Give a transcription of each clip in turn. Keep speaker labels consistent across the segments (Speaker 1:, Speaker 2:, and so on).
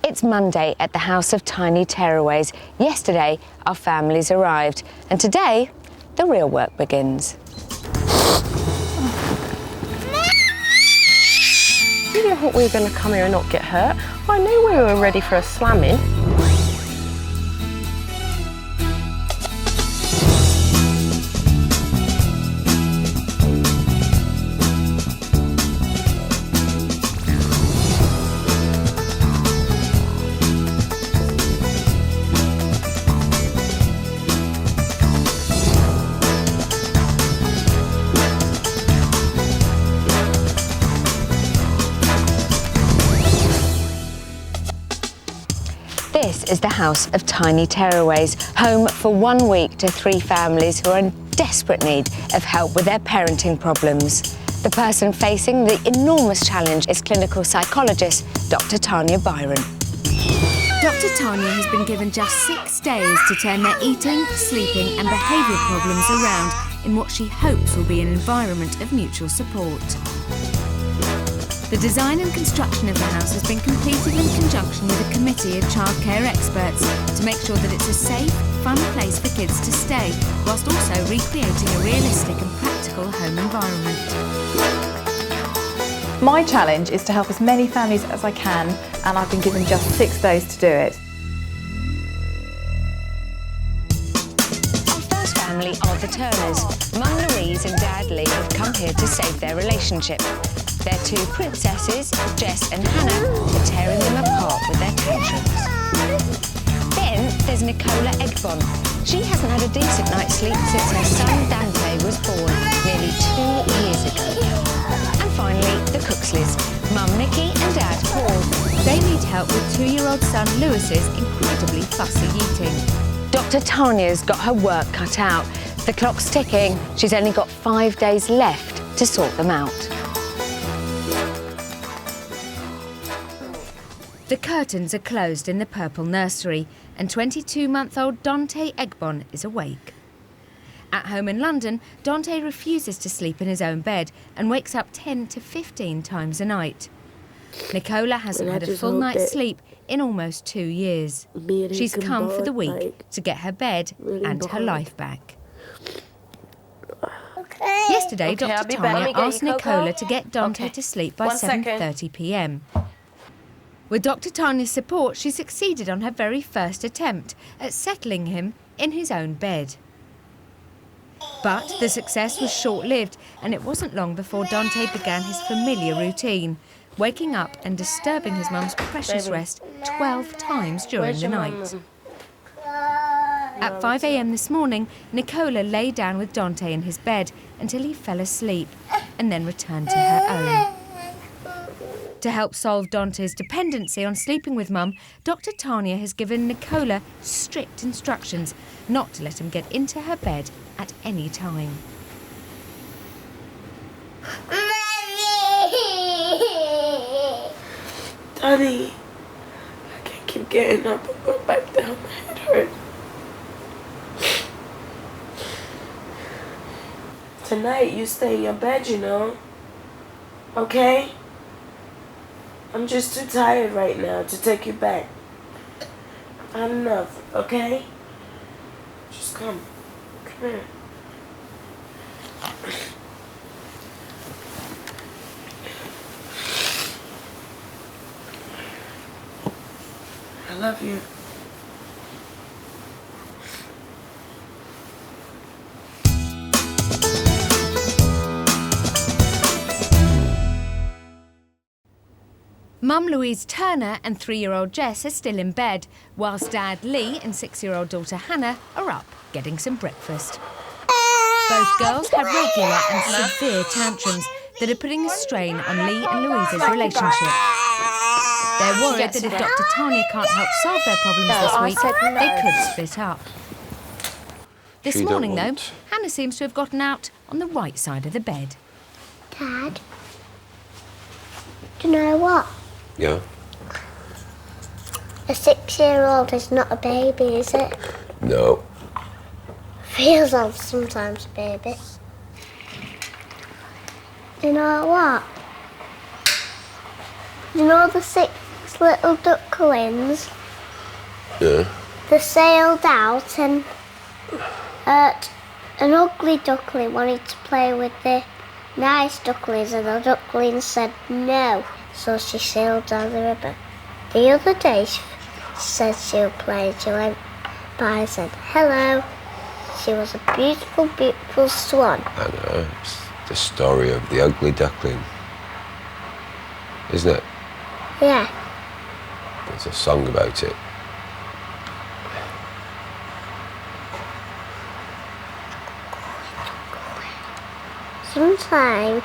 Speaker 1: It's Monday at the House of Tiny Tearaways. Yesterday, our families arrived, and today, the real work begins.
Speaker 2: You didn't think we were going to come here and not get hurt? I knew we were ready for a slamming.
Speaker 1: This is the House of Tiny Tearaways, home for 1 week to 3 families who are in desperate need of help with their parenting problems. The person facing the enormous challenge is clinical psychologist Dr Tanya Byron.
Speaker 3: Dr Tanya has been given just 6 days to turn their eating, sleeping and behaviour problems around in what she hopes will be an environment of mutual support. The design and construction of the house has been completed in conjunction with a committee of childcare experts to make sure that it's a safe, fun place for kids to stay, whilst also recreating a realistic and practical home environment.
Speaker 4: My challenge is to help as many families as I can, and I've been given just 6 days to do it.
Speaker 1: Our first family are the Turners. Mum Louise and Dad Lee have come here to save their relationship. Their 2 princesses, Jess and Hannah, are tearing them apart with their tantrums. Then there's Nicola Egbon. She hasn't had a decent night's sleep since her son Dante was born nearly 2 years ago. And finally, the Cooksleys, Mum Nikki and Dad Paul.
Speaker 3: They need help with 2-year-old son Lewis's incredibly fussy eating.
Speaker 1: Dr Tanya's got her work cut out. The clock's ticking. She's only got 5 days left to sort them out.
Speaker 3: The curtains are closed in the purple nursery and 22-month-old Dante Egbon is awake. At home in London, Dante refuses to sleep in his own bed and wakes up 10 to 15 times a night. Nicola hasn't had a full night's sleep in almost 2 years. She's come for the week to get her bed and her life back. Yesterday, Dr Tanya asked Nicola to get Dante to sleep by 7:30 p.m. With Dr Tanya's support, she succeeded on her very first attempt at settling him in his own bed. But the success was short-lived, and it wasn't long before Dante began his familiar routine, waking up and disturbing his mum's precious rest 12 times during the night. At 5 a.m. this morning, Nicola lay down with Dante in his bed until he fell asleep and then returned to her own. To help solve Dante's dependency on sleeping with Mum, Dr Tanya has given Nicola strict instructions not to let him get into her bed at any time.
Speaker 5: Daddy, I can't keep getting up and go back down. My head hurts. Tonight, you stay in your bed, you know. Okay? I'm just too tired right now to take you back. I've had enough, okay? Just come. Come here. I love you.
Speaker 3: Mum Louise Turner and 3-year-old Jess are still in bed, whilst Dad Lee and 6-year-old daughter Hannah are up getting some breakfast. Both girls have regular and severe tantrums that are putting a strain on Lee and Louise's relationship. They're worried that if Dr Tanya can't help solve their problems this week, they could split up. This morning, though, Hannah seems to have gotten out on the right side of the bed.
Speaker 6: Dad, do you know what?
Speaker 7: Yeah?
Speaker 6: A 6-year-old is not a baby, is it?
Speaker 7: No.
Speaker 6: Feels like sometimes a baby. Do you know what? You know the 6 little ducklings.
Speaker 7: Yeah.
Speaker 6: They sailed out and an ugly duckling wanted to play with the nice ducklings and the duckling said no. So she sailed down the river. The other day she said she would play. She went by and said hello. She was a beautiful, beautiful swan.
Speaker 7: I know. It's the story of the ugly duckling. Isn't it?
Speaker 6: Yeah.
Speaker 7: There's a song about it.
Speaker 6: Sometimes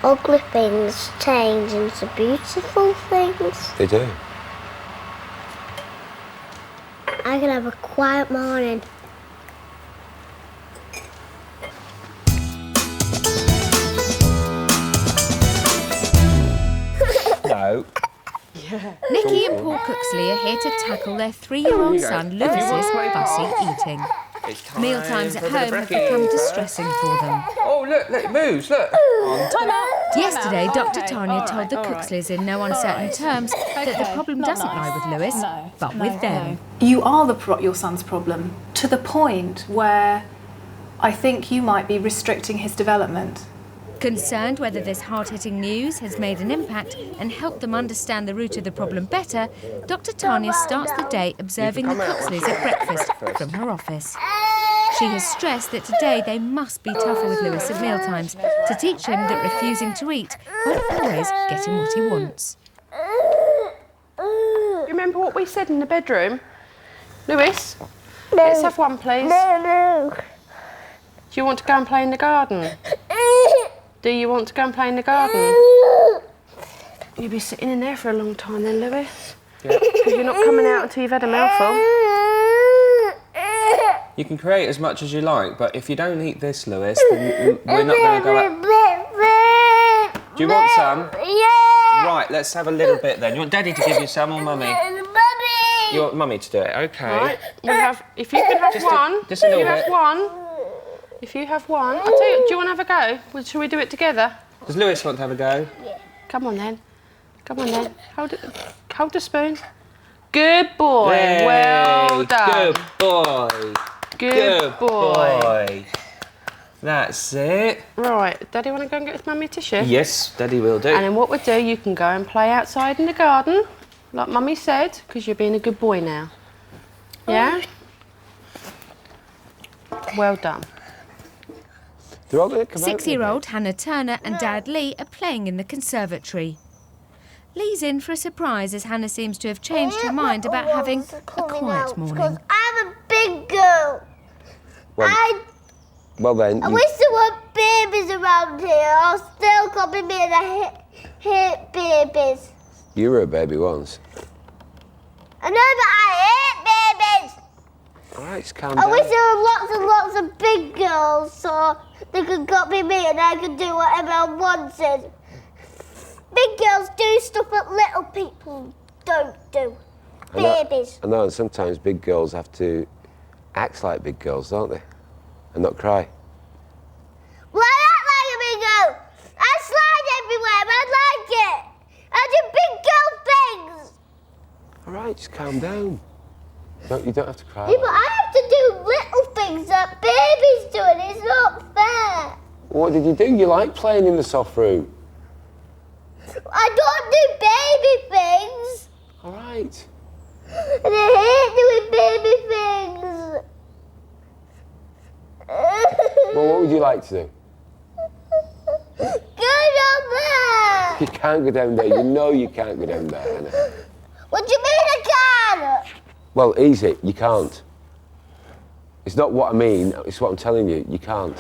Speaker 6: ugly things change into beautiful things.
Speaker 7: They do.
Speaker 6: I can have a quiet morning.
Speaker 7: No.
Speaker 3: Nikki and Paul Cooksley are here to tackle their 3-year-old son Lewis's fussy eating. Mealtimes at home have become distressing for them.
Speaker 8: Oh, look, it moves, look.
Speaker 9: Time out.
Speaker 3: Yesterday, Dr Tanya told the Cooksleys in no uncertain terms that the problem doesn't lie with Lewis, but with them.
Speaker 4: You are your son's problem, to the point where I think you might be restricting his development.
Speaker 3: Concerned whether this hard-hitting news has made an impact and helped them understand the root of the problem better, Dr Tanya starts the day observing the Cooksleys at breakfast from her office. She has stressed that today they must be tougher with Lewis at mealtimes to teach him that refusing to eat won't always get him what he wants.
Speaker 2: Remember what we said in the bedroom? Lewis, let's have one, please.
Speaker 6: No.
Speaker 2: Do you want to go and play in the garden? Do you want to go and play in the garden? You'll be sitting in there for a long time then, Lewis.
Speaker 8: Yeah.
Speaker 2: Because you're not coming out until you've had a mouthful.
Speaker 8: You can create as much as you like, but if you don't eat this, Lewis, then we're not going to go out. Do you want some?
Speaker 6: Yeah.
Speaker 8: Right, let's have a little bit then. You want Daddy to give you some or Mummy?
Speaker 6: Mummy.
Speaker 8: You want Mummy to do it? OK.
Speaker 2: Right, we'll have, if you can have one,
Speaker 8: just a little bit.
Speaker 2: If you have one, I'll tell you, do you want to have a go? Well, shall we do it together?
Speaker 8: Does Lewis want to have a go?
Speaker 6: Yeah.
Speaker 2: Come on then. Come on then. Hold the spoon. Good boy.
Speaker 8: Yay.
Speaker 2: Well done.
Speaker 8: Good boy.
Speaker 2: Good boy.
Speaker 8: That's it.
Speaker 2: Right, Daddy want to go and get his mummy a tissue?
Speaker 8: Yes, Daddy will do.
Speaker 2: And then what we'll do, you can go and play outside in the garden, like Mummy said, because you're being a good boy now. Yeah? Well done.
Speaker 7: They're all going to come out.
Speaker 3: 6-year-old Hannah Turner and Dad Lee are playing in the conservatory. Lee's in for a surprise as Hannah seems to have changed her mind about having a quiet morning.
Speaker 6: I'm a big girl.
Speaker 7: Well then.
Speaker 6: I wish there were babies around here. I'll still copy me and I hate babies.
Speaker 7: You were a baby once.
Speaker 6: I know, but I hate babies.
Speaker 7: All right, just calm
Speaker 6: I
Speaker 7: down.
Speaker 6: wish there were lots and lots of big girls so they could copy me and I could do whatever I wanted. Big girls do stuff that little people don't do. Babies.
Speaker 7: I know, and sometimes big girls have to act like big girls, don't they? And not cry.
Speaker 6: Well, I act like a big girl. I slide everywhere, but I like it. I do big girl things.
Speaker 7: All right, just calm down. You don't have to cry.
Speaker 6: Yeah, but I have to do little things that babies do, and it's not fair.
Speaker 7: What did you do? You like playing in the soft room.
Speaker 6: I don't do baby things.
Speaker 7: All right.
Speaker 6: And I hate doing baby things.
Speaker 7: Well, what would you like to do?
Speaker 6: Go down there.
Speaker 7: You can't go down there. You know you can't go down there, Hannah.
Speaker 6: What do you mean I can't?
Speaker 7: Well, easy. You can't. It's not what I mean. It's what I'm telling you. You can't.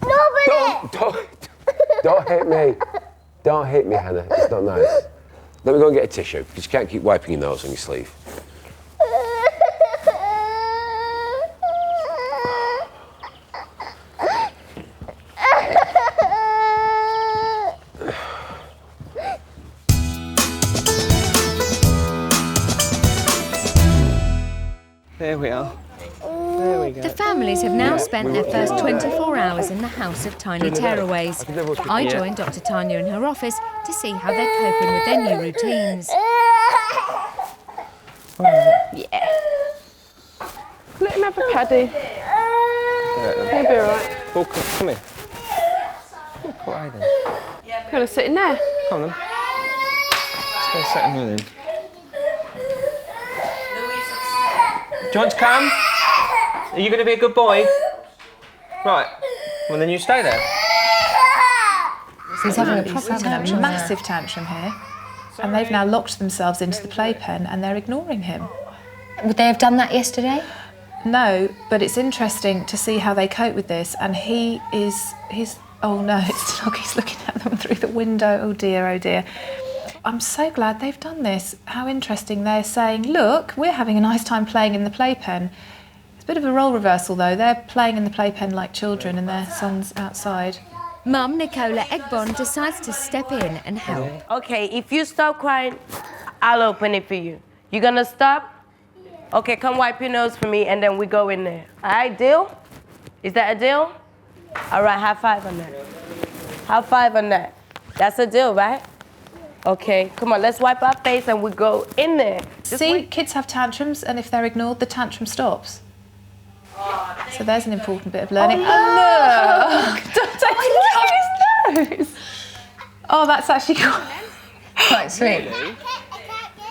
Speaker 6: Nobody.
Speaker 7: Don't hit me. Don't hit me, Hannah. It's not nice. Let me go and get a tissue, because you can't keep wiping your nose on your sleeve.
Speaker 8: There we are. There we go.
Speaker 3: The families have now spent their first 24 hours in the House of Tiny Tearaways. I joined Dr Tanya in her office to see how they're coping with their new routines.
Speaker 2: Yeah. Let him have a paddy. He'll be all right.
Speaker 8: Well, come here. Quiet then.
Speaker 2: You want to sit in there?
Speaker 8: Come on then. Let's go sit in there then. Do you want to come? Are you going to be a good boy? Right. Well, then you stay there.
Speaker 4: He's having a massive tantrum here. And they've now locked themselves into the playpen and they're ignoring him.
Speaker 1: Would they have done that yesterday?
Speaker 4: No, but it's interesting to see how they cope with this. And he's oh no, it's dog, he's looking at them through the window. Oh dear, oh dear. I'm so glad they've done this. How interesting. They're saying, look, we're having a nice time playing in the playpen. It's a bit of a role reversal though. They're playing in the playpen like children and their son's outside.
Speaker 3: Mum Nicola Egbon decides to step in and help.
Speaker 5: Okay, if you stop crying, I'll open it for you. You gonna stop? Okay, come wipe your nose for me and then we go in there. All right, deal? Is that a deal? All right, high five on that. High five on that. That's a deal, right? Okay, come on, let's wipe our face and we go in there.
Speaker 4: See, kids have tantrums and if they're ignored, the tantrum stops. So there's an important bit of learning. Oh, look! Don't take his nose! Oh, that's actually
Speaker 1: Quite sweet.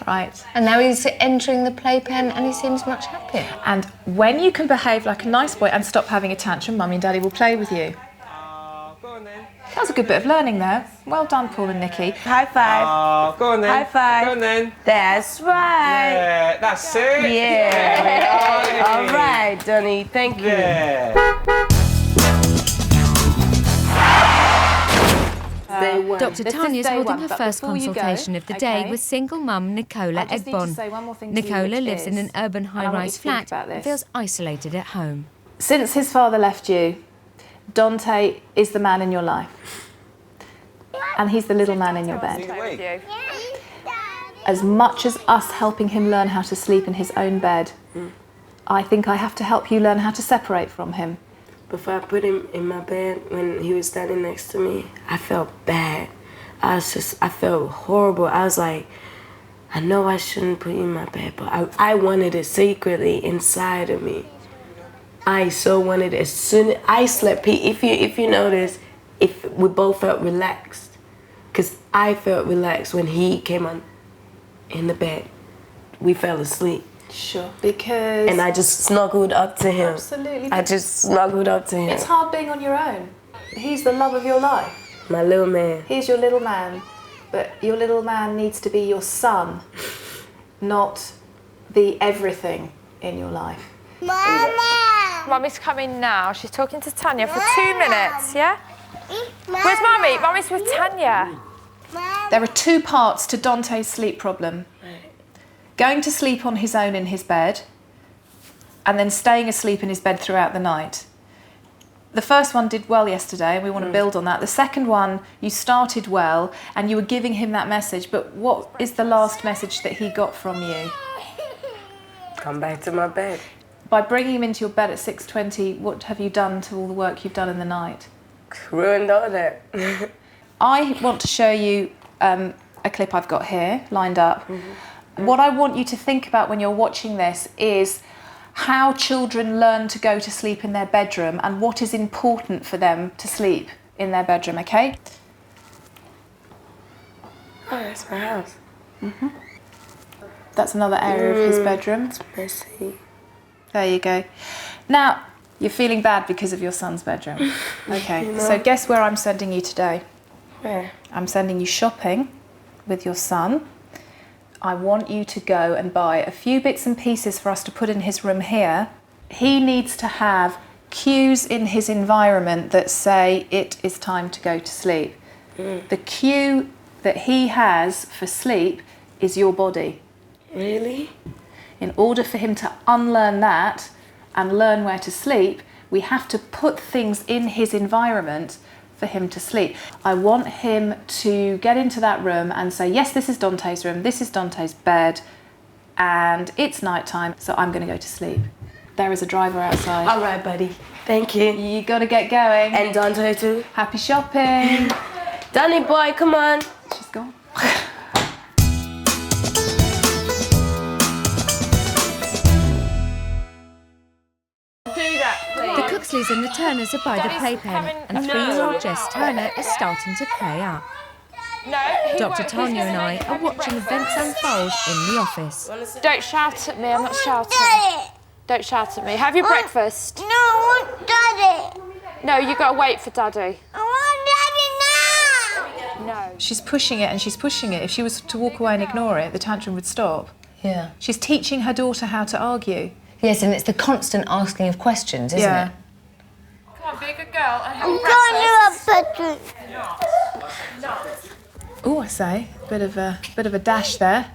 Speaker 4: right.
Speaker 1: And now he's entering the playpen and he seems much happier.
Speaker 4: And when you can behave like a nice boy and stop having a tantrum, Mummy and Daddy will play with you.
Speaker 8: Go on then.
Speaker 4: That was a good bit of learning there. Well done, Paul and Nikki.
Speaker 5: High five.
Speaker 8: Go on then.
Speaker 5: High five.
Speaker 8: Go on then.
Speaker 5: That's right.
Speaker 8: Yeah, that's it.
Speaker 5: Yeah. All right, Donny, thank you.
Speaker 8: Yeah.
Speaker 3: Dr Tanya's holding her first consultation of the day with single mum Nicola Egbon. Nicola lives in an urban high-rise flat and feels isolated at home.
Speaker 4: Since his father left you, Dante is the man in your life. And he's the little man in your bed. As much as us helping him learn how to sleep in his own bed, I think I have to help you learn how to separate from him.
Speaker 5: Before I put him in my bed, when he was standing next to me, I felt bad. I felt horrible. I was like, I know I shouldn't put you in my bed, but I wanted it secretly inside of me. I so wanted it. As soon as I slept, if you notice, if we both felt relaxed, because I felt relaxed when he came on in the bed. We fell asleep.
Speaker 4: Sure. Because...
Speaker 5: And I just snuggled up to him.
Speaker 4: Absolutely.
Speaker 5: I just snuggled up to him.
Speaker 4: It's hard being on your own. He's the love of your life.
Speaker 5: My little man.
Speaker 4: He's your little man. But your little man needs to be your son, not the everything in your life.
Speaker 9: Mama! Mummy's coming now. She's talking to Tanya for 2 minutes, yeah? Where's Mummy? Mummy's with Tanya.
Speaker 4: There are 2 parts to Dante's sleep problem. Going to sleep on his own in his bed, and then staying asleep in his bed throughout the night. The first one did well yesterday, and we want to build on that. The second one, you started well, and you were giving him that message, but what is the last message that he got from you?
Speaker 5: Come back to my bed.
Speaker 4: By bringing him into your bed at 6:20, what have you done to all the work you've done in the night?
Speaker 5: Ruined all that.
Speaker 4: I want to show you a clip I've got here, lined up. What I want you to think about when you're watching this is how children learn to go to sleep in their bedroom and what is important for them to sleep in their bedroom, okay?
Speaker 5: Oh, that's my house.
Speaker 4: That's another area of his bedroom.
Speaker 5: It's messy.
Speaker 4: There you go. Now, you're feeling bad because of your son's bedroom. Okay, so guess where I'm sending you today?
Speaker 5: Where?
Speaker 4: I'm sending you shopping with your son. I want you to go and buy a few bits and pieces for us to put in his room here. He needs to have cues in his environment that say it is time to go to sleep. The cue that he has for sleep is your body.
Speaker 5: Really?
Speaker 4: In order for him to unlearn that and learn where to sleep, we have to put things in his environment for him to sleep. I want him to get into that room and say, yes, this is Dante's room, this is Dante's bed, and it's nighttime, so I'm going to go to sleep. there is a driver outside.
Speaker 5: All right, buddy. Thank you.
Speaker 4: You got to get going.
Speaker 5: And Dante too.
Speaker 4: Happy shopping.
Speaker 5: Danny boy, come on.
Speaker 4: She's gone.
Speaker 3: The Cooksleys and the Turners are by the playpen, and 3-year-old Jess Turner is starting to play up. Dr Tanya and I are watching events unfold in the office.
Speaker 9: Don't shout at me, I'm not shouting. Don't shout at me. Have your breakfast.
Speaker 6: No, I want Daddy.
Speaker 9: No, you got to wait for Daddy.
Speaker 6: I want Daddy now.
Speaker 9: No.
Speaker 4: She's pushing it and she's pushing it. If she was to walk away and ignore it, the tantrum would stop.
Speaker 10: Yeah.
Speaker 4: She's teaching her daughter how to argue.
Speaker 10: Yes, and it's the constant asking of questions, isn't it?
Speaker 9: Come on, be a good girl and have
Speaker 6: I'm
Speaker 9: your breakfast.
Speaker 6: going to a bedroom.
Speaker 4: Oh, I say, bit of a dash there.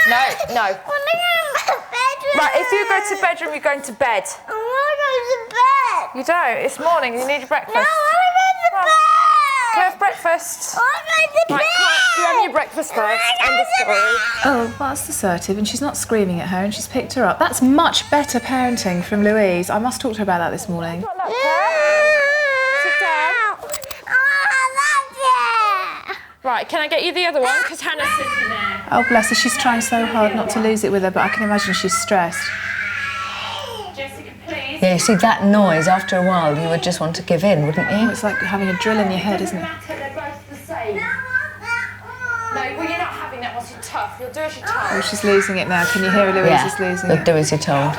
Speaker 9: No.
Speaker 6: I want to go to bedroom.
Speaker 9: Right, if you go to bedroom, you're going to bed.
Speaker 6: I want to go to bed.
Speaker 9: You don't. It's morning. You need your breakfast.
Speaker 6: No, I want to go to bed.
Speaker 9: Can I have breakfast?
Speaker 6: I want to go to bed.
Speaker 9: Right, you have your breakfast first. End of story.
Speaker 4: Oh, that's assertive, and she's not screaming at her, and she's picked her up. That's much better parenting from Louise. I must talk to her about that this morning.
Speaker 9: Sit down. Right, can I get you the other one? Because Hannah's sitting there.
Speaker 4: Oh, bless her, she's trying so hard not to lose it with her, but I can imagine she's stressed.
Speaker 9: Jessica, please.
Speaker 10: Yeah, you see, that noise, after a while, you would just want to give in, wouldn't
Speaker 4: Oh,
Speaker 10: you?
Speaker 4: it's like having a drill in your head, isn't it?
Speaker 9: They're both the same. No, well, you're not having that once you're tough. You'll do as you're told.
Speaker 4: Oh, she's losing it now. Can you hear Louise is losing
Speaker 10: you'll
Speaker 4: it?
Speaker 10: do as you're told.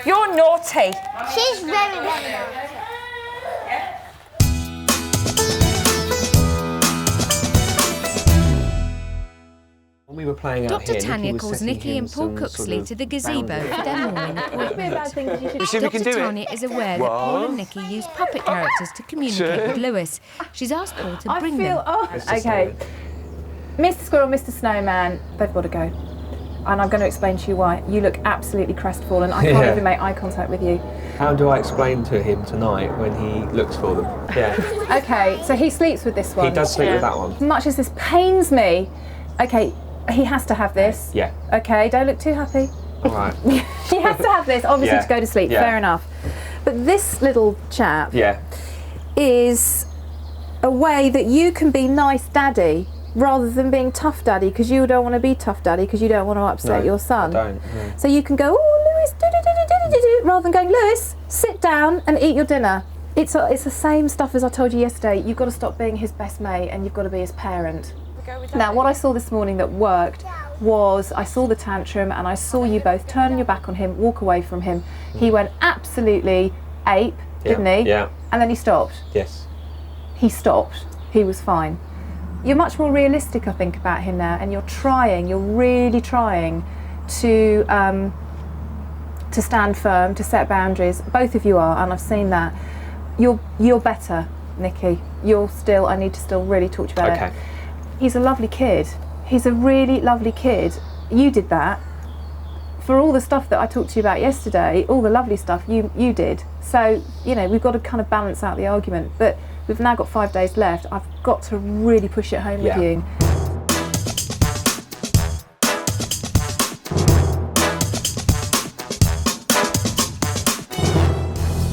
Speaker 9: You're naughty.
Speaker 6: She's very naughty.
Speaker 8: When we were playing out
Speaker 3: Dr
Speaker 8: here,
Speaker 3: Tanya
Speaker 8: Nicky was
Speaker 3: calls
Speaker 8: setting
Speaker 3: Nikki
Speaker 8: him
Speaker 3: and Paul
Speaker 8: some
Speaker 3: Cooksley
Speaker 8: sort of
Speaker 3: to the gazebo
Speaker 8: boundaries.
Speaker 3: for their morning appointment.
Speaker 7: You see we can
Speaker 3: Dr
Speaker 7: do
Speaker 3: Tanya
Speaker 7: it?
Speaker 3: is aware that Paul and Nikki use puppet characters to communicate with Lewis. She's asked Paul to bring them.
Speaker 4: Okay. Mr Squirrel, Mr Snowman, they've got to go. And I'm going to explain to you why. You look absolutely crestfallen. I can't even make eye contact with you.
Speaker 8: How do I explain to him tonight when he looks for them? Yeah.
Speaker 4: Okay, so he sleeps with this one.
Speaker 8: He does sleep with that one.
Speaker 4: As much as this pains me, okay, he has to have this.
Speaker 8: Yeah.
Speaker 4: Okay, don't look too happy.
Speaker 8: All right.
Speaker 4: He has to have this, obviously, to go to sleep.
Speaker 8: Yeah.
Speaker 4: Fair enough. But this little chap is a way that you can be nice daddy rather than being tough daddy, because you don't want to be tough daddy because you don't want to upset your son.
Speaker 8: I don't. No.
Speaker 4: So you can go, oh, Lewis, do, rather than going, Lewis, sit down and eat your dinner. It's the same stuff as I told you yesterday. You've got to stop being his best mate and you've got to be his parent. Now, what I saw this morning that worked was I saw the tantrum and I saw you both turn your back on him, walk away from him. He went absolutely ape, didn't he?
Speaker 8: Yeah.
Speaker 4: And then he stopped.
Speaker 8: Yes.
Speaker 4: He stopped. He was fine. You're much more realistic, I think, about him now, and you're really trying to stand firm, to set boundaries. Both of you are, and I've seen that. You're better, Nikki. I need to still really talk to you about it. He's a lovely kid. He's a really lovely kid. You did that. For all the stuff that I talked to you about yesterday, all the lovely stuff you did. So, we've got to kind of balance out the argument. But we've now got 5 days left. I've got to really push it home with you.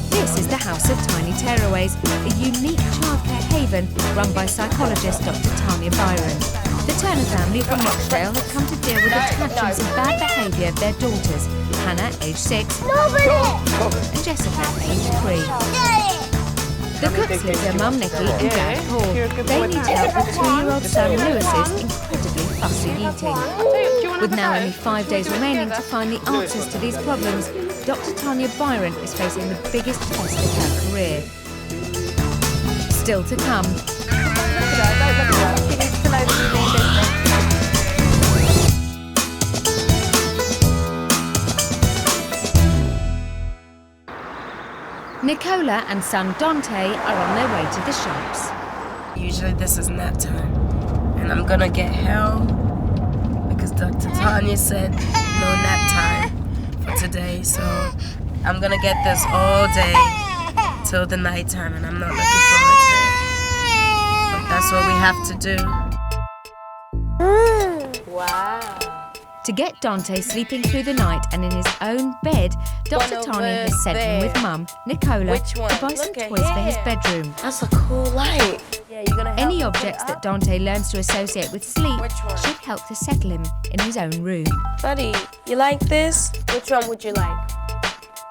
Speaker 3: This is the House of Tiny Tearaways, a unique childcare haven run by psychologist Dr Tanya Byron. The Turner family from Rochdale have come to deal with the tantrums and bad behaviour of their daughters, Hannah, aged 6, and Jessica, aged 3. The Cooksleys are Mum Nikki and Dad Paul. They need help with 2-year-old son Lewis's incredibly fussy eating. With now only 5 days remaining to find the answers to these problems, Dr Tanya Byron is facing the biggest test of her career. Still to come. Nicola and son Dante are on their way to the shops.
Speaker 5: Usually this is nap time, and I'm gonna get hell because Dr. Tanya said no nap time for today, so I'm gonna get this all day till the night time, and I'm not looking forward to it. But that's what we have to do.
Speaker 9: Wow.
Speaker 3: To get Dante sleeping through the night and in his own bed, Dr Tanya has sent him with Mum, Nicola, to buy some toys for his bedroom.
Speaker 5: That's a cool light. Yeah, you're gonna help
Speaker 3: Any
Speaker 5: me
Speaker 3: objects
Speaker 5: put it
Speaker 3: that
Speaker 5: up?
Speaker 3: Dante learns to associate with sleep should help to settle him in his own room.
Speaker 5: Buddy, you like this? Which one would you like?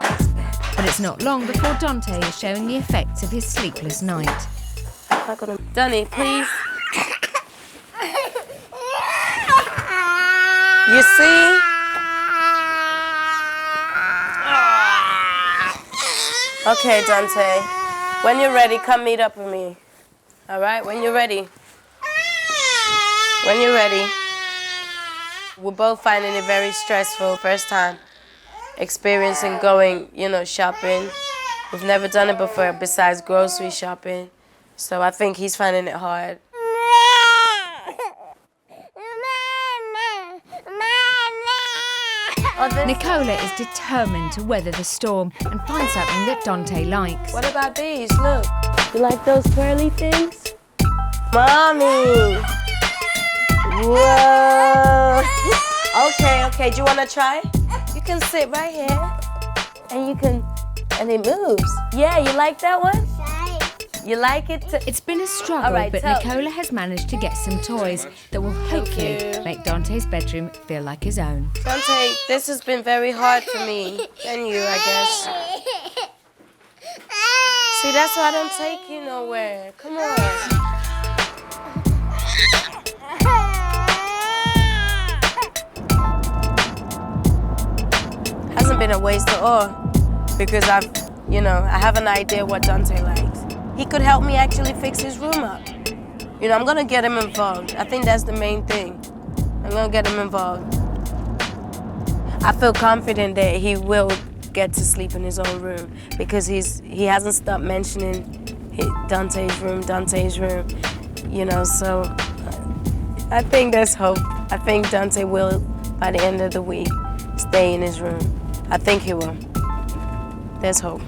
Speaker 3: But it's not long before Dante is showing the effects of his sleepless night.
Speaker 5: Dunny, please. You see? Okay, Dante. When you're ready, come meet up with me. All right? When you're ready. When you're ready. We're both finding it very stressful. First time experiencing going, shopping. We've never done it before besides grocery shopping. So I think he's finding it hard.
Speaker 3: Nicola is determined to weather the storm and find something that Dante likes.
Speaker 5: What about these? Look. You like those twirly things? Mommy! Whoa! Okay. Do you want to try? You can sit right here. And it moves. Yeah, you like that one? You like it?
Speaker 3: It's been a struggle, but Nicola has managed to get some toys that will hopefully make Dante's bedroom feel like his own.
Speaker 5: Dante, this has been very hard for me and you, I guess. See, that's why I don't take you nowhere. Come on. Hasn't been a waste at all because I have an idea what Dante likes. He could help me actually fix his room up. I'm gonna get him involved. I think that's the main thing. I'm gonna get him involved. I feel confident that he will get to sleep in his own room because he hasn't stopped mentioning Dante's room, so I think there's hope. I think Dante will, by the end of the week, stay in his room. I think he will. There's hope.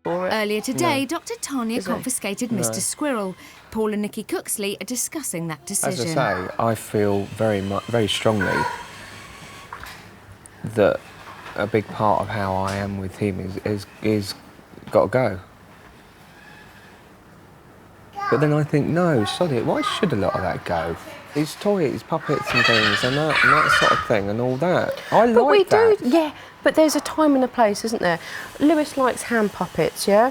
Speaker 3: Earlier today, Dr Tanya confiscated Mr Squirrel. Paul and Nikki Cooksley are discussing that decision.
Speaker 8: As I say, I feel very strongly that a big part of how I am with him is got to go. But then I think, no, sod it, why should a lot of that go? His toys, puppets and things and that sort of thing and all that.
Speaker 2: But we do, yeah. But there's a time and a place, isn't there? Lewis likes hand puppets, yeah?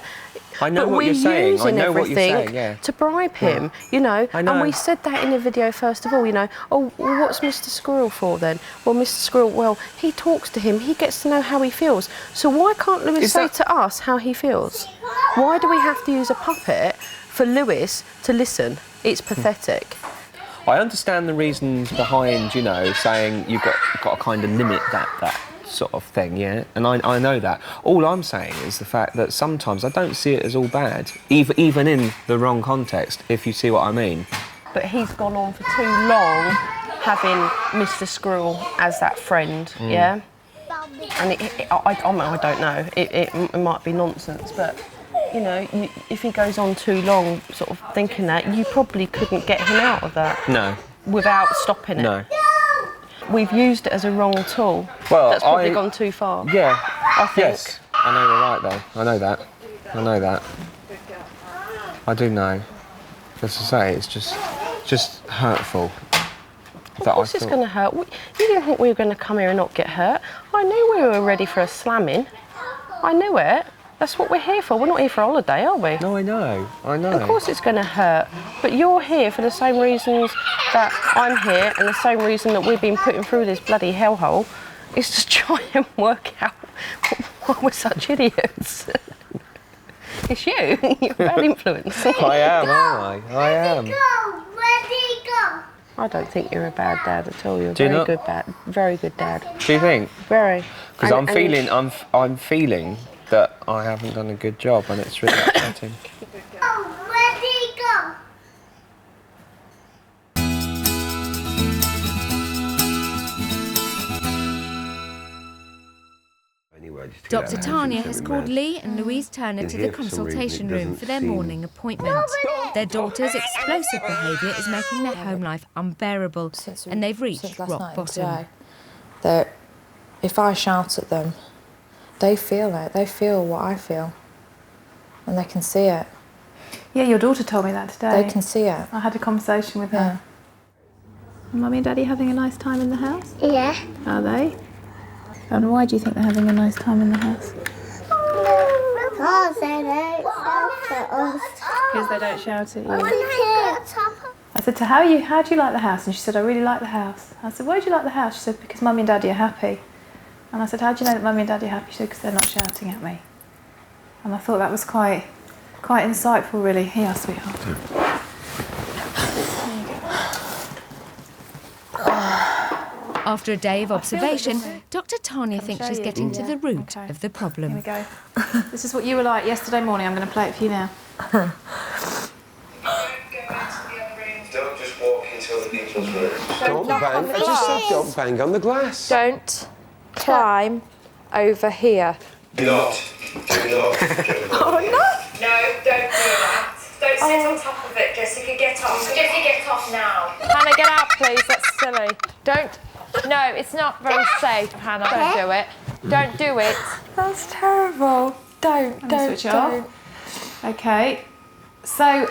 Speaker 8: I know what you're saying. I know what you're saying, yeah.
Speaker 2: To bribe him,
Speaker 8: I know.
Speaker 2: And we said that in the video first of all, oh, well, what's Mr Squirrel for then? Well, Mr Squirrel, well, he talks to him, he gets to know how he feels. So why can't Lewis say to us how he feels? Why do we have to use a puppet for Lewis to listen? It's pathetic.
Speaker 8: I understand the reasons behind, saying you've got to kind of limit that sort of thing, yeah? And I know that. All I'm saying is the fact that sometimes I don't see it as all bad, even in the wrong context, if you see what I mean.
Speaker 2: But he's gone on for too long having Mr Squirrel as that friend, yeah? And I don't know, it might be nonsense, but if he goes on too long sort of thinking that, you probably couldn't get him out of that.
Speaker 8: No.
Speaker 2: Without stopping it.
Speaker 8: No.
Speaker 2: We've used it as a wrong tool.
Speaker 8: Well,
Speaker 2: that's probably gone too far.
Speaker 8: Yeah.
Speaker 2: I think.
Speaker 8: Yes. I know you're right, though. I know that. I do know. As I say, it's just hurtful.
Speaker 2: Of course it's going to hurt. You didn't think we were going to come here and not get hurt. I knew we were ready for a slamming. I knew it. That's what we're here for. We're not here for a holiday, are we?
Speaker 8: No, I know.
Speaker 2: Of course it's going to hurt. But you're here for the same reasons that I'm here and the same reason that we've been putting through this bloody hellhole is to try and work out why we're such idiots. It's you. You're a bad influence.
Speaker 8: I am, aren't I? I am.
Speaker 2: I don't think you're a bad dad at all. You're a very good dad.
Speaker 8: Do you think?
Speaker 2: Very.
Speaker 8: Because I'm feeling that I haven't done a good job, and it's really upsetting.
Speaker 6: Where'd he go?
Speaker 7: Anyway, I just
Speaker 3: Dr Tanya has called Lee and Louise Turner to the consultation room for their morning appointment. Their daughter's explosive behaviour is making their home life unbearable, and they've reached rock bottom.
Speaker 11: If I shout at them, they feel it. They feel what I feel, and they can see it.
Speaker 4: Yeah, your daughter told me that today.
Speaker 11: They can see it.
Speaker 4: I had a conversation with her. Mummy and Daddy having a nice time in the house?
Speaker 6: Yeah.
Speaker 4: Are they? And why do you think they're having a nice time in the house?
Speaker 6: Because they don't shout at us.
Speaker 4: Because they don't shout at you.
Speaker 6: I
Speaker 4: I said to her, how do you like the house? And she said, I really like the house. I said, why do you like the house? She said, because Mummy and Daddy are happy. And I said, how do you know that Mummy and Daddy are happy? She said, because they're not shouting at me. And I thought that was quite insightful, really. Here, sweetheart.
Speaker 3: After a day of observation, Dr Tanya thinks she's getting to the root of the problem.
Speaker 4: Here we go. This is what you were like yesterday morning. I'm going to play it for you now.
Speaker 7: Don't just walk into other people's rooms.
Speaker 9: Don't knock on the glass.
Speaker 7: Don't bang on the glass.
Speaker 9: Don't climb over here.
Speaker 7: Do not.
Speaker 9: Oh, no!
Speaker 12: No, don't do that. Don't sit on top of it, Jessica. Get off. Jessica, get off now.
Speaker 9: Hannah, get out, please. That's silly. Don't. No, it's not very safe, Hannah. Don't do it. Don't do it.
Speaker 11: That's terrible. Don't
Speaker 4: Switch it off. Okay. So,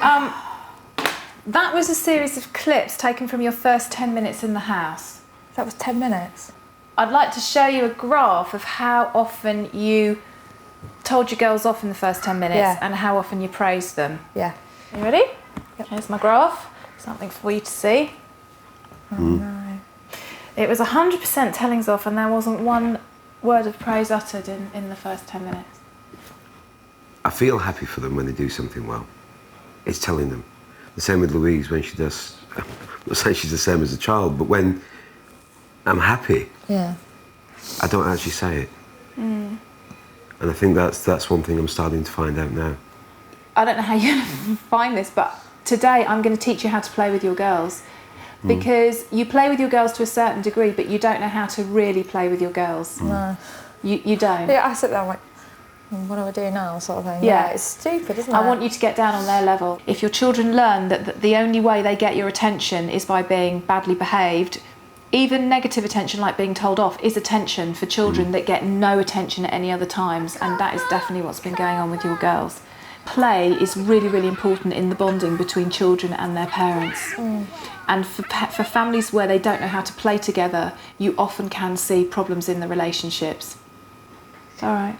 Speaker 4: that was a series of clips taken from your first 10 minutes in the house.
Speaker 11: That was 10 minutes.
Speaker 4: I'd like to show you a graph of how often you told your girls off in the first 10 minutes and how often you praised them.
Speaker 11: Yeah.
Speaker 4: You ready? Yep. Here's my graph. Something for you to see.
Speaker 11: Oh, no.
Speaker 4: It was 100% tellings off, and there wasn't one word of praise uttered in the first 10 minutes.
Speaker 7: I feel happy for them when they do something well. It's telling them. The same with Louise when she does. I'm not saying she's the same as a child, but when I'm happy, I don't actually say it. And I think that's one thing I'm starting to find out now.
Speaker 4: I don't know how you're going to find this, but today I'm going to teach you how to play with your girls. Because you play with your girls to a certain degree, but you don't know how to really play with your girls.
Speaker 11: No.
Speaker 4: You don't.
Speaker 11: Yeah, I sit there like, what do I do now, sort of thing.
Speaker 4: Yeah.
Speaker 11: It's stupid, isn't it?
Speaker 4: I want you to get down on their level. If your children learn that the only way they get your attention is by being badly behaved, even negative attention like being told off is attention for children that get no attention at any other times, and that is definitely what's been going on with your girls. Play is really, really important in the bonding between children and their parents. And for families where they don't know how to play together, you often can see problems in the relationships. All right.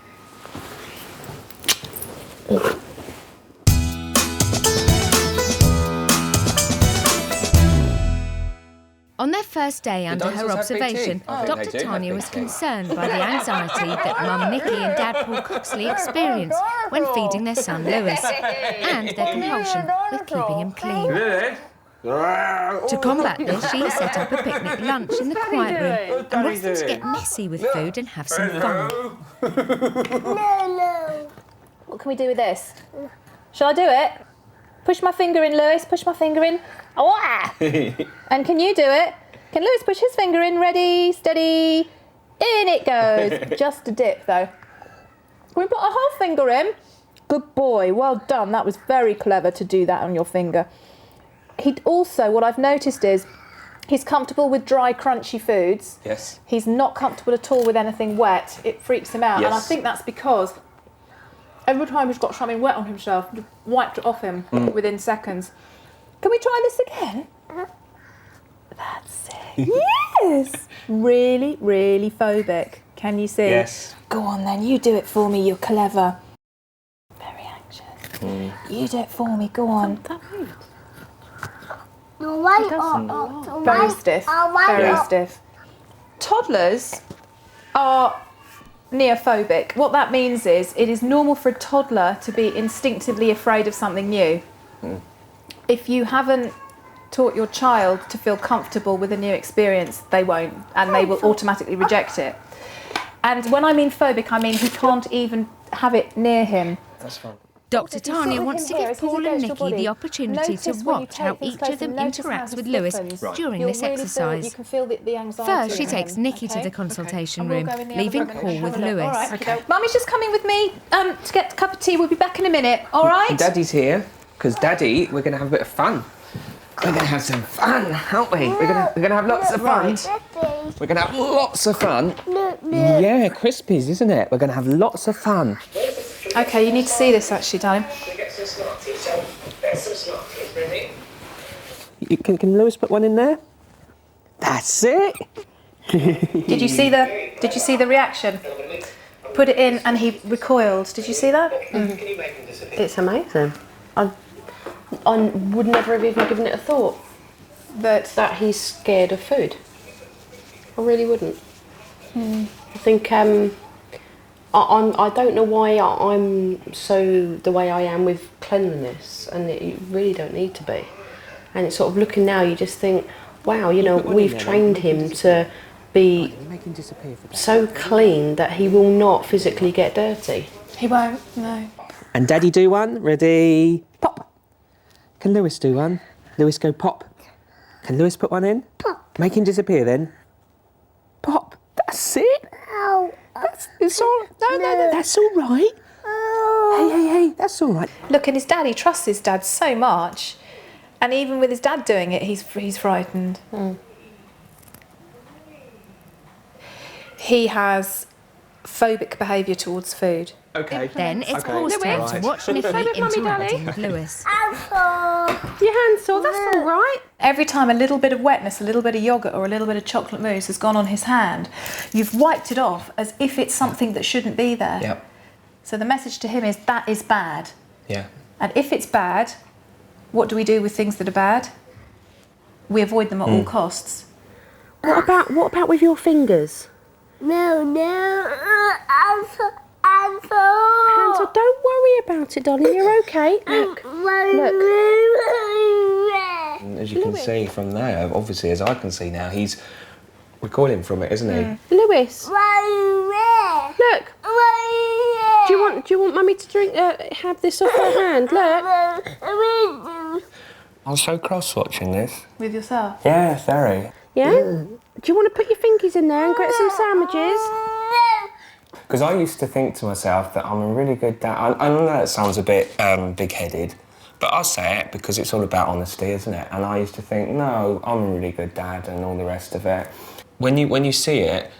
Speaker 3: On their first day under her observation, Dr Tanya was concerned by the anxiety that Mum Nikki and Dad Paul Cooksley experience when feeding their son Lewis, and their compulsion with keeping him clean. To combat this, she set up a picnic lunch in the quiet room and asked them to get messy with food and have some fun.
Speaker 6: No.
Speaker 4: What can we do with this? Shall I do it? Push my finger in, Lewis. Push my finger in. Oh, ah. And can you do it? Can Lewis push his finger in? Ready, steady. In it goes. Just a dip, though. Can we put a whole finger in? Good boy. Well done. That was very clever to do that on your finger. He also, what I've noticed is, he's comfortable with dry, crunchy foods.
Speaker 8: Yes.
Speaker 4: He's not comfortable at all with anything wet. It freaks him out.
Speaker 8: Yes.
Speaker 4: And I think that's because every time he's got something wet on himself, just wiped it off him within seconds. Can we try this again? That's it. Yes! Really, really phobic. Can you see?
Speaker 8: Yes.
Speaker 4: Go on then, you do it for me, you're clever. Very anxious. You do it for me, go on. Very stiff. Very stiff. Toddlers are neophobic. What that means is it is normal for a toddler to be instinctively afraid of something new. If you haven't taught your child to feel comfortable with a new experience, they won't, and they will automatically reject it. And when I mean phobic, I mean he can't even have it near him.
Speaker 8: That's fine.
Speaker 3: Dr Tanya wants to give Paul and Nikki the opportunity to watch how each of them interacts with Lewis during this exercise. First, she takes Nikki to the consultation room, leaving Paul with Lewis.
Speaker 4: All right, okay. Mummy's just coming with me to get a cup of tea. We'll be back in a minute, all right?
Speaker 8: Daddy's here, because Daddy, we're going to have a bit of fun. We're going to have some fun, aren't we? We're gonna have lots of fun. We're going to have lots of fun. Yeah, Crispies, isn't it? We're going to have lots of fun.
Speaker 4: OK, you need to see this, actually, darling.
Speaker 8: Can we get some Smarties? So, there's some Smarties, ready? Can Lewis put one in there? That's it.
Speaker 4: Did you see the reaction? Put it in and he recoiled. Did you see that?
Speaker 2: It's amazing. I would never have even given it a thought that he's scared of food. I really wouldn't. I think I don't know why I'm so the way I am with cleanliness, and you really don't need to be. And it's sort of looking now, you just think, wow, you know, we've trained him to be so clean that he will not physically get dirty.
Speaker 4: He won't, no.
Speaker 8: And Daddy do one. Ready? Pop. Can Lewis do one? Lewis go pop. Can Lewis put one in? Pop. Make him disappear then. Pop. That's it. It's all. No, that's all right. Hey, that's all right.
Speaker 4: Look, and his daddy trusts his dad so much, and even with his dad doing it, he's frightened. He has phobic behaviour towards food.
Speaker 8: Okay.
Speaker 3: Then it's Paul's turn to watch Nikki interacting with Lewis.
Speaker 2: Your hand's sore, that's all right.
Speaker 4: Every time a little bit of wetness, a little bit of yoghurt or a little bit of chocolate mousse has gone on his hand, you've wiped it off as if it's something that shouldn't be there.
Speaker 8: Yep.
Speaker 4: So the message to him is that is bad.
Speaker 8: Yeah.
Speaker 4: And if it's bad, what do we do with things that are bad? We avoid them at all costs.
Speaker 2: What about with your fingers?
Speaker 6: No,
Speaker 2: Hansel, don't worry about it, darling. You're okay. Look.
Speaker 8: As you can see from there, obviously, as I can see now, he's recoiling from it, isn't he?
Speaker 2: Lewis. Look. Do you want Mummy to drink? Have this off her hand. Look.
Speaker 8: I'm so cross watching this.
Speaker 4: With yourself?
Speaker 8: Yeah, very.
Speaker 2: Yeah. Do you want to put your fingers in there and get some sandwiches?
Speaker 8: Because I used to think to myself that I'm a really good dad. I know that sounds a bit big-headed, but I say it because it's all about honesty, isn't it? And I used to think, no, I'm a really good dad and all the rest of it. When you see it,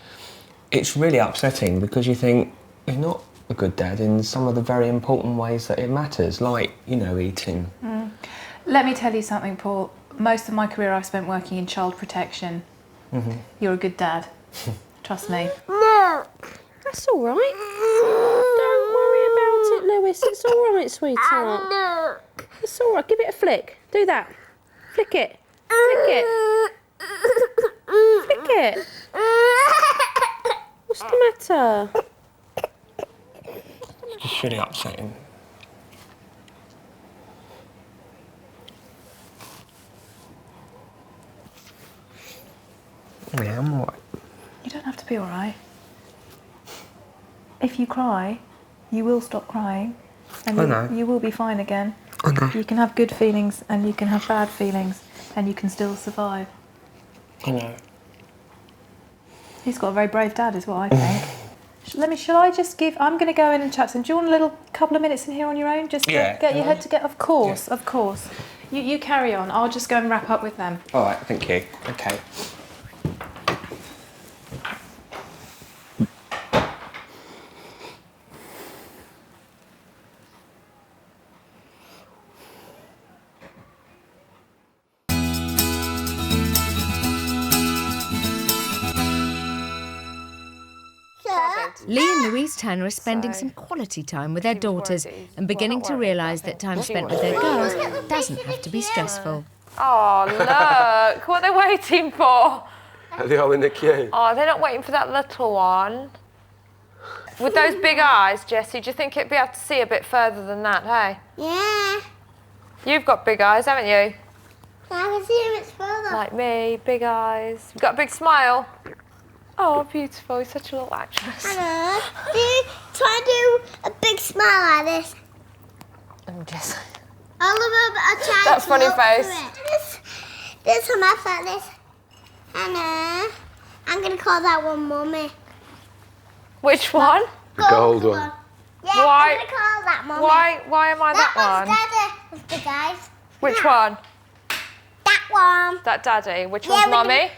Speaker 8: it's really upsetting because you think you're not a good dad in some of the very important ways that it matters, like, you know, eating.
Speaker 4: Let me tell you something, Paul. Most of my career I've spent working in child protection. You're a good dad. Trust me.
Speaker 6: No.
Speaker 2: That's all right. Don't worry about it, Lewis. It's all right, sweetheart.
Speaker 6: No.
Speaker 2: It's all right. Give it a flick. Do that. Flick it. Flick it. Flick it. What's the matter?
Speaker 8: It's just really upsetting. Yeah, I'm all right.
Speaker 4: You don't have to be all right. If you cry, you will stop crying, and you will be fine again.
Speaker 8: I know.
Speaker 4: You can have good feelings and you can have bad feelings, and you can still survive.
Speaker 8: I know.
Speaker 4: He's got a very brave dad, is what I think. Shall I just give? I'm going to go in and chat to him. Do you want a little couple of minutes in here on your own? Just to get your head together. Of course, of course. You carry on. I'll just go and wrap up with them.
Speaker 8: All right, thank you. Okay.
Speaker 3: Lee and Louise Turner are spending some quality time with their daughters and beginning to realise that time spent with their girls doesn't have to be stressful.
Speaker 9: Oh, look, what are they waiting for?
Speaker 7: Are they all in the queue?
Speaker 9: Oh, they're not waiting for that little one. With those big eyes, Jessie, do you think it'd be able to see a bit further than that, hey?
Speaker 6: Yeah.
Speaker 9: You've got big eyes, haven't you?
Speaker 6: I can see him, it's further.
Speaker 9: Like me, big eyes. You've got a big smile. Oh, beautiful. You're such a little actress.
Speaker 6: Hello. Try to do a big smile like this.
Speaker 9: I'm just...
Speaker 6: All of them are trying
Speaker 9: That
Speaker 6: to
Speaker 9: funny
Speaker 6: look
Speaker 9: face.
Speaker 6: for it. This one, I thought this. Hannah. I'm going to call that one Mummy.
Speaker 9: Which one?
Speaker 7: Gold one.
Speaker 6: Yeah,
Speaker 9: Why?
Speaker 6: I'm going to call that Mummy.
Speaker 9: Why am I that one?
Speaker 6: That one's Daddy, the guys.
Speaker 9: Which one?
Speaker 6: That one.
Speaker 9: That Daddy. Which
Speaker 6: Yeah,
Speaker 9: one's
Speaker 6: we
Speaker 9: Mummy?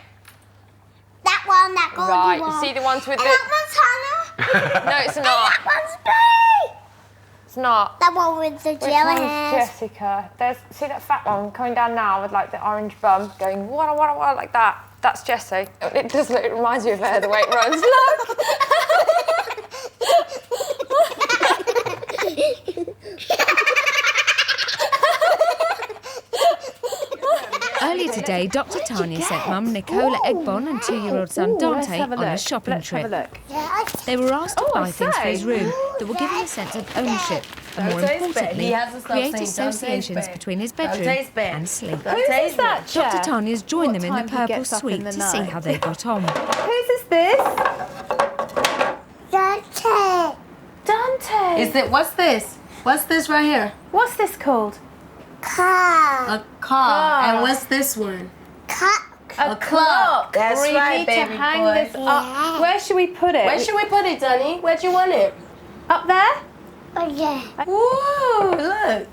Speaker 6: That one, that golden
Speaker 9: Right,
Speaker 6: one.
Speaker 9: you see the ones with
Speaker 6: and
Speaker 9: the...
Speaker 6: that one's Hannah.
Speaker 9: No, it's
Speaker 6: And
Speaker 9: not.
Speaker 6: that one's me.
Speaker 9: It's not.
Speaker 6: That one with the
Speaker 9: Which
Speaker 6: jelly
Speaker 9: one's
Speaker 6: hairs.
Speaker 9: Jessica? See that fat one coming down now with like the orange bum going wah wah wah like that? That's Jessie. It does look, it reminds me of her the way it runs. Look!
Speaker 3: Earlier today, Dr Tanya sent Mum Nicola Egbon and 2-year-old son Dante on a shopping trip. They were asked to buy things for his room that will give him a sense of ownership and, more importantly, create associations between his bedroom and sleep.
Speaker 11: Who's that chair?
Speaker 3: Dr Tanya's joined them in the
Speaker 11: time he
Speaker 3: purple
Speaker 11: gets up
Speaker 3: suite
Speaker 11: in the
Speaker 3: to see
Speaker 11: night?
Speaker 3: how they got on.
Speaker 11: Whose is this?
Speaker 6: Dante.
Speaker 11: Dante.
Speaker 13: What's this? What's this right here?
Speaker 11: What's this called?
Speaker 6: Car.
Speaker 13: A car. And what's this one?
Speaker 11: A clock.
Speaker 13: That's
Speaker 11: we
Speaker 13: right,
Speaker 11: need
Speaker 13: baby
Speaker 11: to hang
Speaker 13: boy.
Speaker 11: this up. Where should we put it?
Speaker 13: Where should we put it, Donnie? Where do you want it?
Speaker 11: Up there?
Speaker 6: Oh, yeah.
Speaker 13: Whoa, look.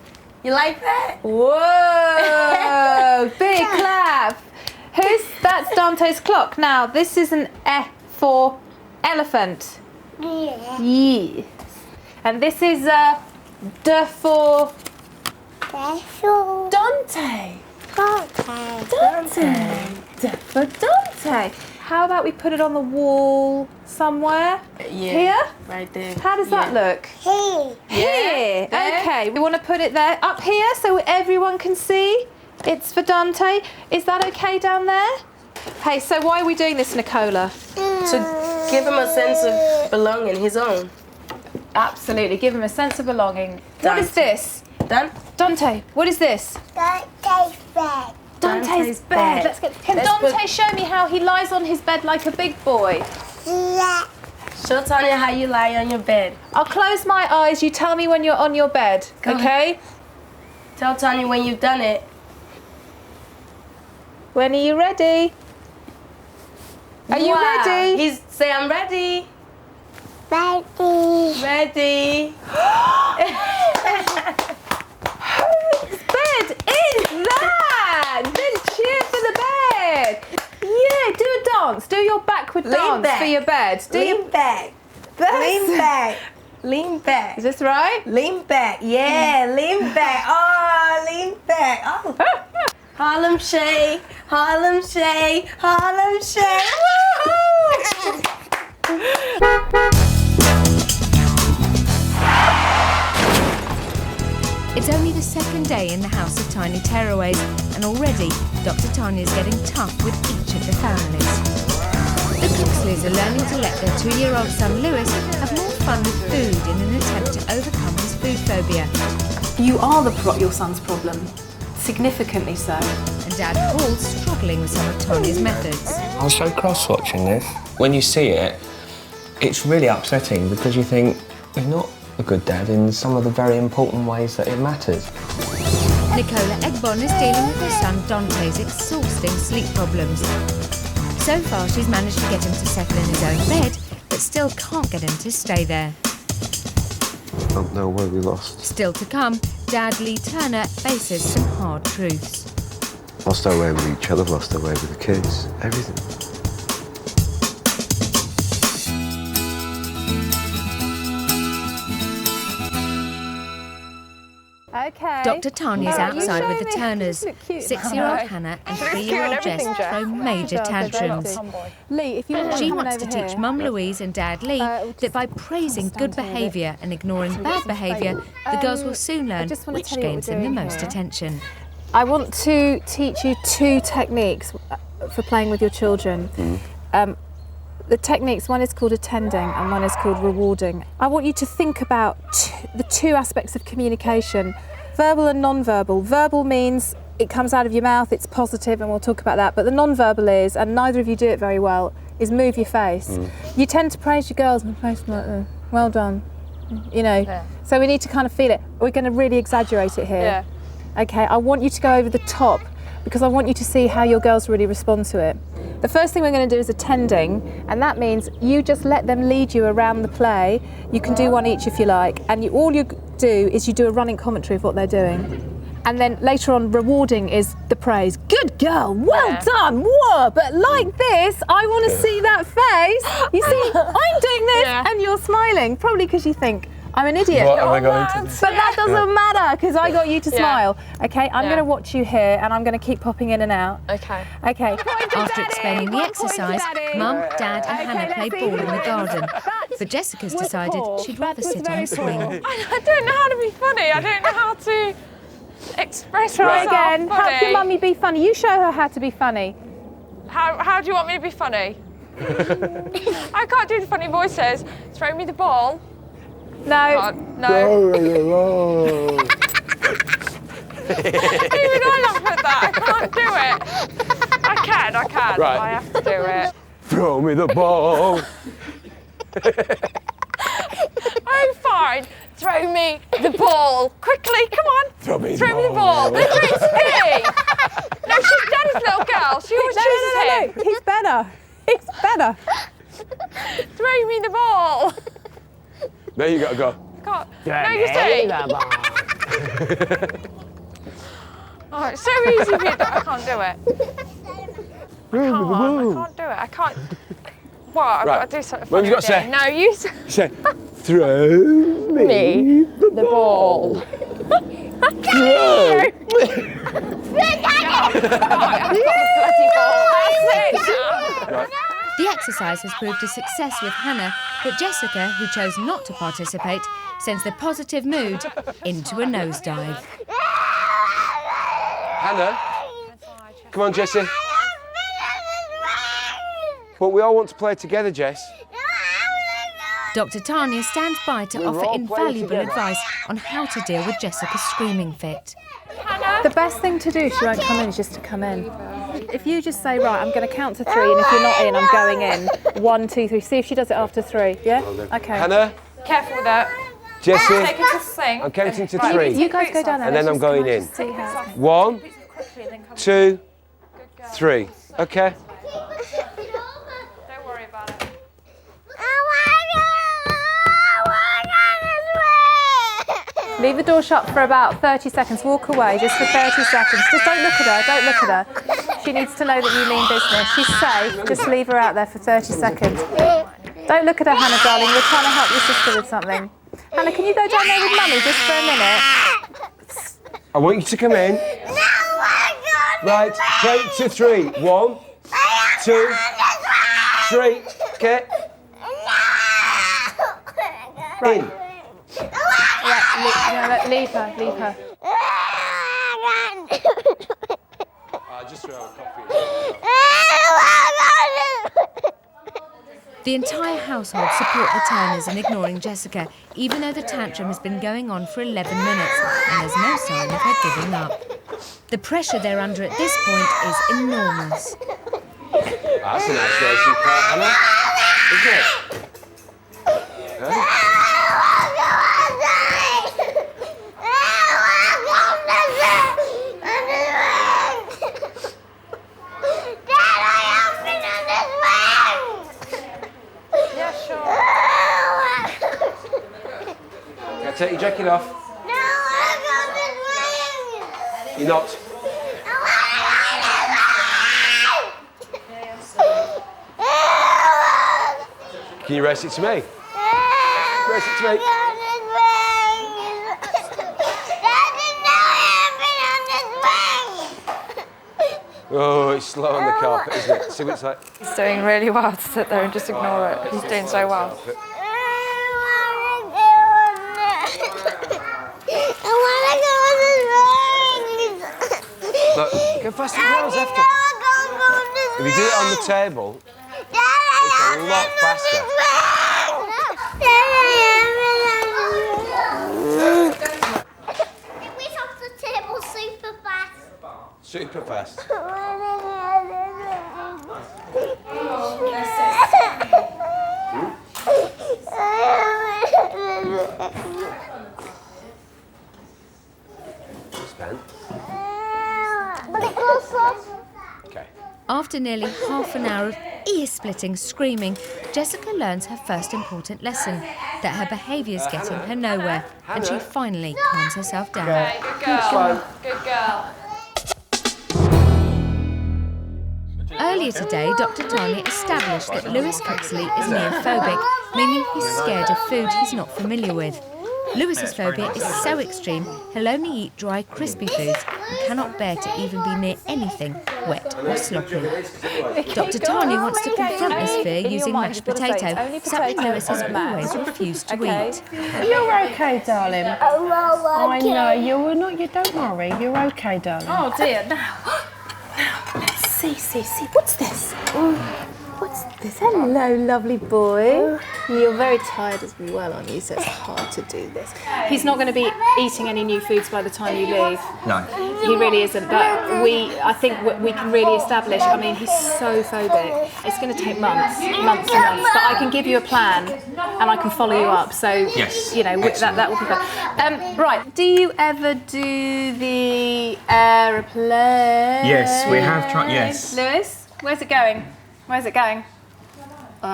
Speaker 13: You like that?
Speaker 11: Whoa! Big clap. That's Dante's clock. Now, this is an F for elephant.
Speaker 6: Yeah.
Speaker 11: Yes. And this is a D for
Speaker 6: Special.
Speaker 11: Dante.
Speaker 6: Dante.
Speaker 11: Dante. D for Dante. How about we put it on the wall somewhere?
Speaker 13: Yeah.
Speaker 11: Here?
Speaker 13: Right there.
Speaker 11: How does that look?
Speaker 6: Here.
Speaker 11: Here.
Speaker 13: There.
Speaker 11: Okay. We want to put it there, up here, so everyone can see. It's for Dante. Is that okay down there? Hey, so why are we doing this, Nicola?
Speaker 13: To give him a sense of belonging, his own.
Speaker 11: Absolutely. Give him a sense of belonging. What is this? Dante, what is this?
Speaker 6: Dante's bed.
Speaker 11: Dante's bed. Can Dante show me how he lies on his bed like a big boy?
Speaker 6: Yeah.
Speaker 13: Show Tanya how you lie on your bed.
Speaker 11: I'll close my eyes. You tell me when you're on your bed, okay?
Speaker 13: Tell Tanya when you've done it.
Speaker 11: When are you ready? Are you ready?
Speaker 13: Say, I'm ready.
Speaker 6: Ready.
Speaker 13: Ready.
Speaker 11: Whose bed is that? Then cheer for the bed. Yeah, do a dance. Do your backward dance
Speaker 13: back.
Speaker 11: for your bed.
Speaker 13: Lean back. Lean back. Lean back.
Speaker 11: Is this right?
Speaker 13: Lean back. Yeah, lean back. Oh, lean back. Oh. Harlem Shake, Harlem Shake, Harlem Shake. Woo-hoo!
Speaker 3: It's only the second day in the House of Tiny Tearaways, and already Dr Tanya is getting tough with each of the families. The Cooksleys are learning to let their 2-year-old son Lewis have more fun with food in an attempt to overcome his food phobia.
Speaker 4: You are your son's problem, significantly so.
Speaker 3: And Dad Paul's struggling with some of Tanya's methods.
Speaker 8: I was so cross watching this. When you see it, it's really upsetting because you think you're not a good dad in some of the very important ways that it matters.
Speaker 3: Nicola Egbon is dealing with her son Dante's exhausting sleep problems. So far, she's managed to get him to settle in his own bed, but still can't get him to stay there.
Speaker 7: I don't know where we lost.
Speaker 3: Still to come, Dad Lee Turner faces some hard truths.
Speaker 7: Lost our way with each other, lost our way with the kids, everything.
Speaker 11: Okay.
Speaker 3: Dr Tanya's
Speaker 11: All right, you
Speaker 3: outside
Speaker 11: show
Speaker 3: with the
Speaker 11: me.
Speaker 3: Turners.
Speaker 11: You look cute.
Speaker 3: 6-year-old Hannah and 3-year-old Jess throw major tantrums.
Speaker 11: Lee, if you want
Speaker 3: She
Speaker 11: to
Speaker 3: wants to teach Mum Louise and Dad Lee that by praising good behaviour and ignoring bad behaviour, the girls will soon learn which gains them the most attention.
Speaker 4: I want to teach you 2 techniques for playing with your children. The techniques, one is called attending and one is called rewarding. I want you to think about the 2 aspects of communication, verbal and non-verbal. Verbal means it comes out of your mouth, it's positive, and we'll talk about that, but the non-verbal is, and neither of you do it very well, is move your face. You tend to praise your girls and praise them like, well done. you know.
Speaker 9: Yeah.
Speaker 4: So we need to kind of feel it. We're going to really exaggerate it here.
Speaker 9: Yeah.
Speaker 4: Okay, I want you to go over the top because I want you to see how your girls really respond to it. The first thing we're going to do is attending, and that means you just let them lead you around the play. You can do one each if you like, and all you do is you do a running commentary of what they're doing. And then later on, rewarding is the praise. Good girl, well done, whoa, but like this, I want to see that face. You see, I'm doing this and you're smiling, probably because you think, I'm an idiot.
Speaker 7: What am I going to do?
Speaker 4: But that doesn't matter because I got you to smile. Okay, I'm going to watch you here and I'm going to keep popping in and out.
Speaker 9: Okay.
Speaker 4: Okay.
Speaker 3: After explaining the exercise, Mum, Dad and Hannah play ball in the garden. But Jessica's decided she'd rather sit on a swing.
Speaker 9: I don't know how to be funny. I don't know how to express
Speaker 4: Try
Speaker 9: myself
Speaker 4: again.
Speaker 9: funny.
Speaker 4: Help your mummy be funny. You show her how to be funny.
Speaker 9: How do you want me to be funny? I can't do the funny voices. Throw me the ball.
Speaker 4: No.
Speaker 9: No. Even I laugh at that. I can't do it. I can.
Speaker 7: Right.
Speaker 9: I have to do it.
Speaker 7: Throw me the ball.
Speaker 9: I'm fine. Throw me the ball. Quickly, come on.
Speaker 7: Throw me
Speaker 9: the ball. No, it's me. No, she's Daddy's little girl. She always chooses him.
Speaker 4: No. He's better. He's better.
Speaker 9: Throw me the ball.
Speaker 7: There you gotta go.
Speaker 9: God. No, you see. Oh, it's so easy for you that I can't do it. I can't do it. I can't. What? I've got to do something
Speaker 7: What
Speaker 9: funny.
Speaker 7: have you got to say?
Speaker 9: No, you
Speaker 7: Say, throw me
Speaker 9: the ball.
Speaker 7: Throw.
Speaker 9: I've got the bloody ball. That's it.
Speaker 7: Right.
Speaker 3: The exercise has proved a success with Hannah, but Jessica, who chose not to participate, sends the positive mood into a nosedive.
Speaker 7: Hannah, come on, Jessie. But we all want to play together, Jess.
Speaker 3: Dr Tanya stands by to offer invaluable advice on how to deal with Jessica's screaming fit.
Speaker 4: The best thing to do, she won't come in, is just to come in. If you just say, right, I'm going to count to 3, and if you're not in, I'm going in. 1, 2, 3. See if she does it after 3, yeah? Okay.
Speaker 7: Hannah,
Speaker 9: Careful with that.
Speaker 7: Jessie,
Speaker 9: Take it to sing.
Speaker 7: I'm counting to 3.
Speaker 4: You guys go down there.
Speaker 7: And then I'm going in. 1, 2, 3. Okay.
Speaker 9: Don't worry about it.
Speaker 4: Leave the door shut for about 30 seconds. Walk away just for 30 seconds. Just don't look at her. Don't look at her. She needs to know that you mean business. She's safe. Just leave her out there for 30 seconds. Don't look at her, Hannah, darling. We're trying to help your sister with something. Hannah, can you go down there with Mummy just for a minute?
Speaker 7: I want you to come in. Right, count to 3. 1, 2, 3. Okay. In.
Speaker 4: Right, leave her, leave her.
Speaker 7: Just throw a coffee.
Speaker 3: The entire household support the Turners in ignoring Jessica, even though the tantrum has been going on for 11 minutes and there's no sign of her giving up. The pressure they're under at this point is enormous.
Speaker 7: That's a nice racing car, Hannah. Isn't it? Okay.
Speaker 9: Yeah, sure.
Speaker 7: Now take your jacket off.
Speaker 6: No, I
Speaker 7: You're not. Can you race it to me? Race it to me. Oh, it's slow on the carpet, isn't it? See what it's like?
Speaker 9: He's doing really well to sit there and just ignore it. He's doing so well.
Speaker 7: Look, go faster girls after. If you do it on the table, it's a lot faster.
Speaker 6: We off the table super fast.
Speaker 7: Super fast.
Speaker 3: After nearly half an hour of ear-splitting screaming, Jessica learns her first important lesson, that her behaviour's getting her nowhere, and she finally calms herself down.
Speaker 9: Okay, good girl. Good girl.
Speaker 3: Earlier today, Dr Tanya established that Lewis Cooksley is neophobic, meaning he's scared of food he's not familiar with. Lewis's phobia is so extreme, he'll only eat dry, crispy foods and cannot bear to even be near anything wet or sloppy. Dr Tanya wants to confront this fear using mashed potato, something Lewis has always refused to eat.
Speaker 2: You're okay, darling. I know, you're not, you don't worry, you're okay, darling.
Speaker 4: Oh dear, now let's see, what's this? What's this? Hello, lovely boy. You're very tired as well, aren't you? So it's hard to do this. He's not going to be eating any new foods by the time you leave.
Speaker 8: No.
Speaker 4: He really isn't. But I think we can really establish. I mean, he's so phobic. It's going to take months and months. But I can give you a plan, and I can follow you up. So
Speaker 8: yes,
Speaker 4: you know that will be fun. Right. Do you ever do the aeroplane?
Speaker 8: Yes, we have tried. Yes.
Speaker 4: Lewis, where's it going? Where's it going? Oh,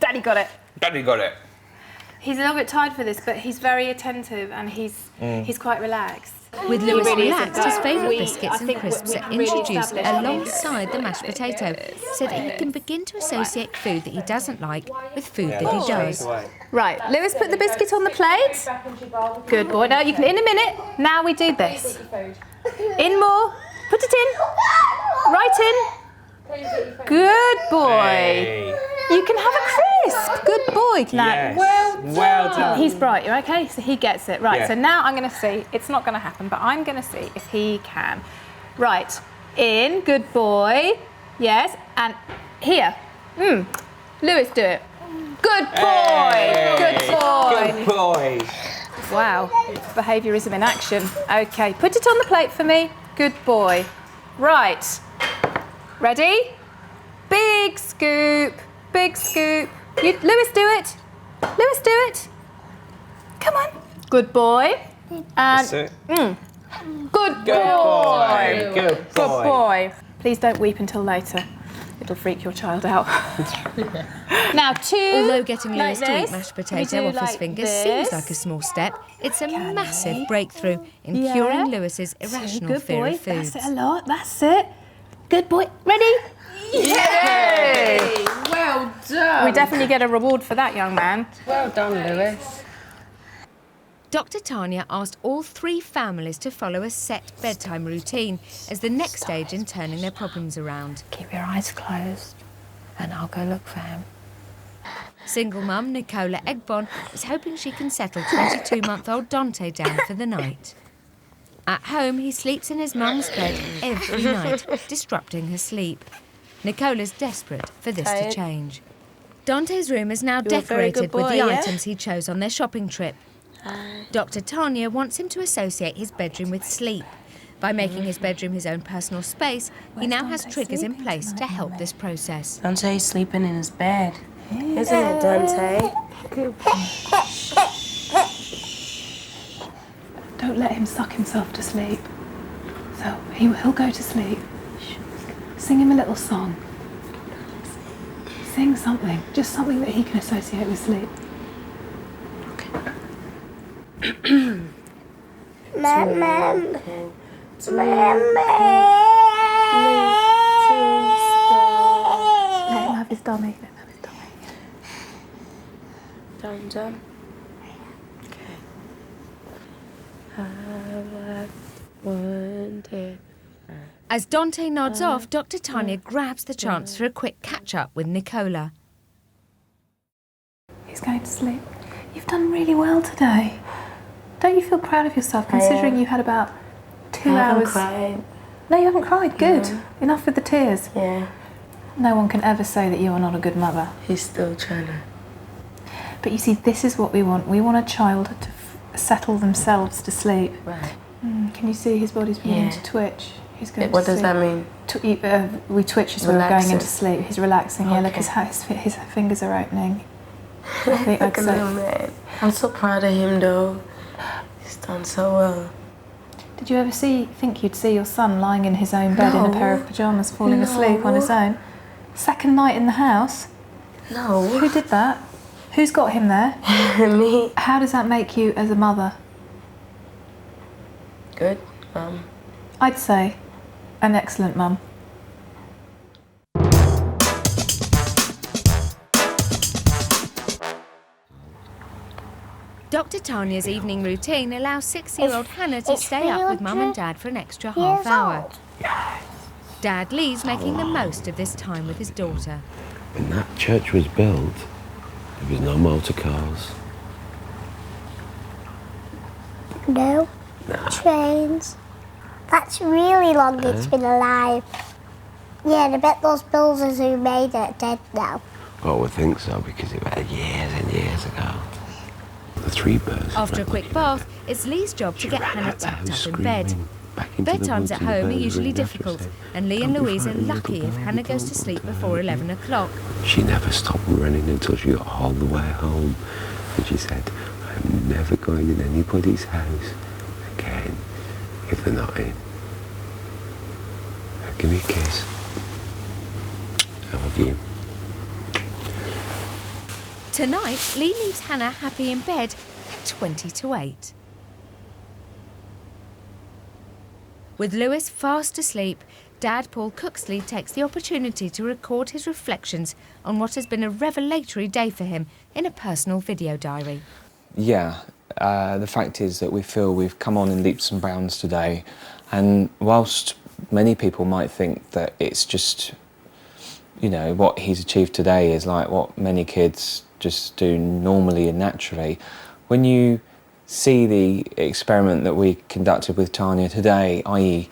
Speaker 4: Daddy got it.
Speaker 8: Daddy got it.
Speaker 4: He's a little bit tired for this, but he's very attentive and he's quite relaxed.
Speaker 3: With Lewis
Speaker 4: really
Speaker 3: relaxed, his favourite biscuits and
Speaker 4: think
Speaker 3: crisps
Speaker 4: we
Speaker 3: are
Speaker 4: can really
Speaker 3: introduced
Speaker 4: establish
Speaker 3: alongside the mashed potato, so that he can begin to associate food that he doesn't like with food that he does.
Speaker 4: Right, Lewis, put the biscuit on the plate. Good boy. Now you can, in a minute, now we do this. In more, put it in, right in. Good boy.
Speaker 8: Hey.
Speaker 4: You can have a crisp. Good boy. Now,
Speaker 8: Yes. Well done.
Speaker 4: He's bright, you're okay? So he gets it. Right,
Speaker 8: Yeah.
Speaker 4: so now I'm going to see, it's not going to happen, but I'm going to see if he can. Right, in, good boy. Yes, and here. Lewis, do it. Good boy.
Speaker 8: Hey.
Speaker 4: Good boy.
Speaker 8: Good boy.
Speaker 4: Wow, behaviourism in action. Okay, put it on the plate for me. Good boy. Right, ready? Big scoop, big scoop. Lewis, do it. Lewis, do it. Come on. Good boy. And
Speaker 8: That's it.
Speaker 4: good
Speaker 8: Good
Speaker 4: boy.
Speaker 8: boy. Good
Speaker 4: Good
Speaker 8: boy.
Speaker 4: boy. Please don't weep until later. It'll freak your child out. Now,
Speaker 3: Although getting Lewis
Speaker 4: like
Speaker 3: to eat
Speaker 4: this,
Speaker 3: mashed
Speaker 4: we
Speaker 3: potato
Speaker 4: do
Speaker 3: off his
Speaker 4: like
Speaker 3: fingers
Speaker 4: this.
Speaker 3: seems like a small step, it's a massive breakthrough in curing Lewis's irrational
Speaker 4: good
Speaker 3: fear
Speaker 4: boy.
Speaker 3: of foods.
Speaker 4: That's it a lot. That's it. Good boy. Ready?
Speaker 2: Yay! Well done.
Speaker 4: We definitely get a reward for that, young man.
Speaker 2: Well done, Lewis.
Speaker 3: Dr Tanya asked all 3 families to follow a set bedtime routine as the next stage in turning their problems around.
Speaker 4: Keep your eyes closed and I'll go look for him.
Speaker 3: Single mum Nicola Egbon is hoping she can settle 22-month-old Dante down for the night. At home, he sleeps in his mum's bed every night, disrupting her sleep. Nicola's desperate for this to change. Dante's room is now decorated with the items he chose on their shopping trip. Dr Tanya wants him to associate his bedroom with sleep. By making his bedroom his own personal space, he now has triggers in place to help this process.
Speaker 13: Dante's sleeping in his bed.
Speaker 6: Isn't it, Dante?
Speaker 4: Don't let him suck himself to sleep. So he'll go to sleep. Sing him a little song. Sing something, just something that he can associate with sleep. Let him have his dummy. Let him have his dummy.
Speaker 6: Dum.
Speaker 3: As Dante nods off, Dr Tanya grabs the chance for a quick catch-up with Nicola.
Speaker 4: He's going to sleep. You've done really well today. Don't you feel proud of yourself, considering you had about 2 hours?
Speaker 6: Cried.
Speaker 4: No, you haven't cried. Good. Enough with the tears.
Speaker 6: Yeah.
Speaker 4: No one can ever say that you are not a good mother.
Speaker 6: He's still trying to.
Speaker 4: But you see, this is what we want. We want a child to settle themselves to sleep.
Speaker 6: Right.
Speaker 4: Can you see his body's beginning to twitch? He's going
Speaker 5: What
Speaker 4: to
Speaker 5: does
Speaker 4: sleep.
Speaker 5: that mean?
Speaker 4: We twitch as we're going into sleep. He's relaxing. Yeah, look, his fingers are opening. I think
Speaker 5: Look at little man. I'm so proud of him, though. He's done so well.
Speaker 4: Did you ever think you'd see your son lying in his own bed in a pair of pyjamas, falling asleep on his own? Second night in the house?
Speaker 5: No.
Speaker 4: Who did that? Who's got him there?
Speaker 5: Me.
Speaker 4: How does that make you as a mother?
Speaker 5: Good.
Speaker 4: I'd say an excellent mum.
Speaker 3: Dr Tanya's evening routine allows 6-year-old Hannah to stay up with Mum and Dad for an extra half hour. Dad Lee's making the most of this time with his daughter.
Speaker 7: When that church was built, there was no motor cars.
Speaker 6: No. Trains. That's really long it's been alive. Yeah, and I bet those builders who made it are dead now.
Speaker 7: Oh, I think so, because it was years and years ago. The 3 birds.
Speaker 3: After a quick bath, it's Lee's job to get Hannah tucked up in bed. Bedtimes at home are usually difficult, and Lee and Louise are lucky if Hannah goes to sleep before 11 o'clock.
Speaker 7: She never stopped running until she got all the way home. And she said, I'm never going in anybody's house again if they're not in. Now, give me a kiss. I love you.
Speaker 3: Tonight, Lee leaves Hannah happy in bed at 20 to 8. With Lewis fast asleep, Dad Paul Cooksley takes the opportunity to record his reflections on what has been a revelatory day for him in a personal video diary.
Speaker 8: Yeah, the fact is that we feel we've come on in leaps and bounds today, and whilst many people might think that it's just, you know, what he's achieved today is like what many kids just do normally and naturally, when you see the experiment that we conducted with Tanya today, i.e.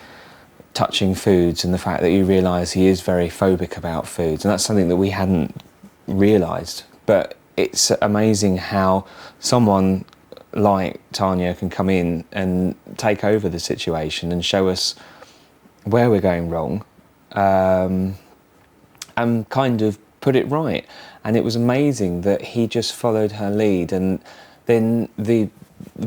Speaker 8: touching foods, and the fact that you realise he is very phobic about foods, and that's something that we hadn't realised. But it's amazing how someone like Tanya can come in and take over the situation and show us where we're going wrong, and kind of put it right. And it was amazing that he just followed her lead, and then the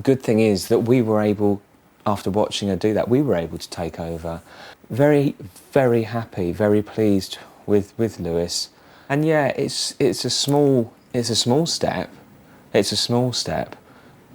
Speaker 8: good thing is that we were able, after watching her do that, we were able to take over. Very, very happy, very pleased with Lewis. And yeah, it's a small step. It's a small step,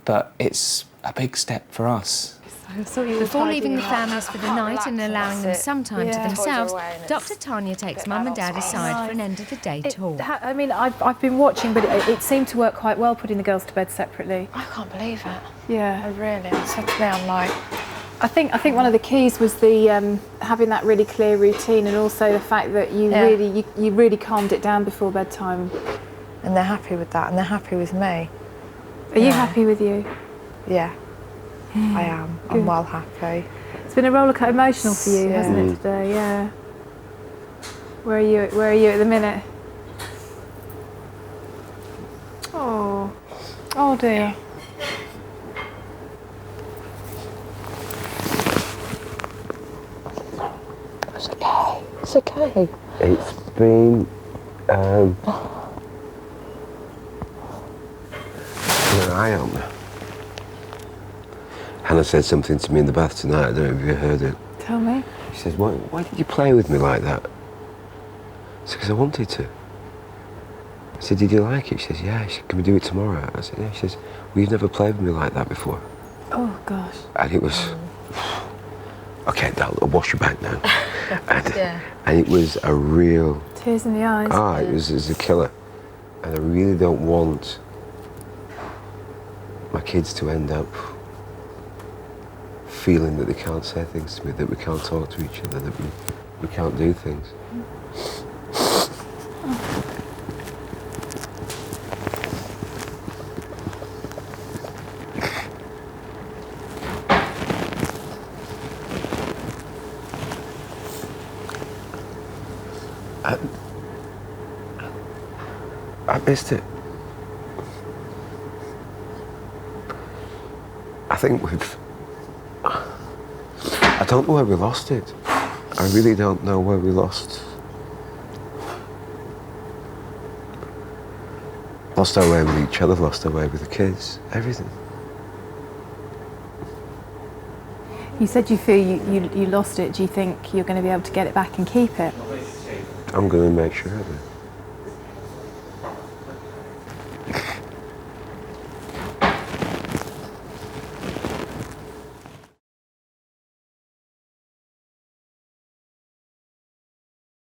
Speaker 8: but it's a big step for us.
Speaker 3: Before leaving the families for the night and allowing them some time to themselves, Dr Tanya takes Mum and Dad aside for an end-of-the-day talk.
Speaker 4: I mean, I've been watching, but it seemed to work quite well putting the girls to bed separately.
Speaker 9: I can't believe it.
Speaker 4: Yeah.
Speaker 9: I really, I said today, I'm like...
Speaker 4: I think one of the keys was the having that really clear routine, and also the fact that you really calmed it down before bedtime.
Speaker 9: And they're happy with that, and they're happy with me.
Speaker 4: Are you happy with you?
Speaker 9: Yeah. I am.
Speaker 4: Good.
Speaker 9: I'm well happy.
Speaker 4: It's been a rollercoaster, emotional for you, hasn't it, today? Yeah. Where are you at the minute? Oh. Oh dear.
Speaker 5: It's okay. It's okay.
Speaker 7: It's been an eye-opener. Hannah said something to me in the bath tonight. I don't know if you heard it.
Speaker 4: Tell me.
Speaker 7: She says, why did you play with me like that? I said, because I wanted to. I said, did you like it? She says, yeah. She said, can we do it tomorrow? I said, yeah. She says, well, you've never played with me like that before.
Speaker 4: Oh, gosh.
Speaker 7: And it was... Okay, I'll wash your back now. And it was a real...
Speaker 4: Tears in the eyes.
Speaker 7: It was a killer. And I really don't want my kids to end up feeling that they can't say things to me, that we can't talk to each other, that we can't do things. I missed it. I think I don't know where we lost it. I really don't know where we lost our way with each other, lost our way with the kids, everything.
Speaker 4: You said you feel you lost it. Do you think you're going to be able to get it back and keep it?
Speaker 7: I'm going to make sure of it.